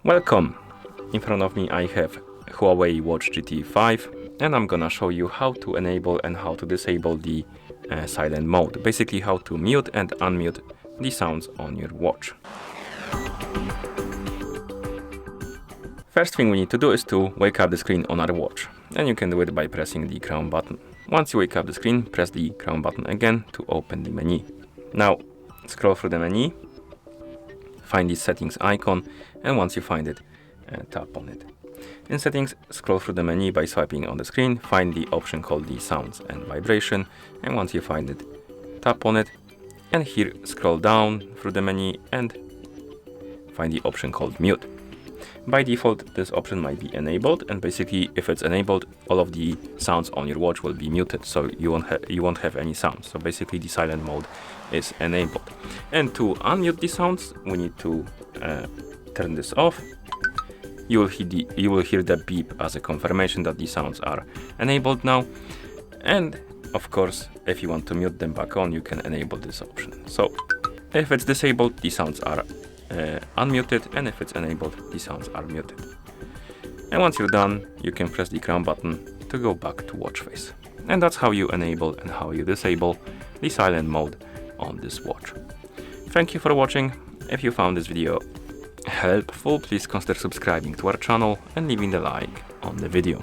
Welcome! In front of me I have Huawei Watch GT 5 and I'm gonna show you how to enable and how to disable the silent mode. Basically how to mute and unmute the sounds on your watch. First thing we need to do is to wake up the screen on our watch, and you can do it by pressing the crown button. Once you wake up the screen, press the crown button again to open the menu. Now scroll through the menu, find the settings icon, and once you find it, tap on it. In settings, scroll through the menu by swiping on the screen, find the option called the sounds and vibration, and once you find it, tap on it, and here scroll down through the menu and find the option called mute. By default, this option might be enabled, and basically if it's enabled, all of the sounds on your watch will be muted, so you won't have any sounds. So basically the silent mode is enabled. And to unmute the sounds, we need to turn this off. You will hear the beep as a confirmation that the sounds are enabled now. And of course, if you want to mute them back on, you can enable this option. So if it's disabled, the sounds are unmuted, and if it's enabled, the sounds are muted. And once you're done, you can press the crown button to go back to watch face. And that's how you enable and how you disable the silent mode on this watch. Thank you for watching. If you found this video helpful, please consider subscribing to our channel and leaving a like on the video.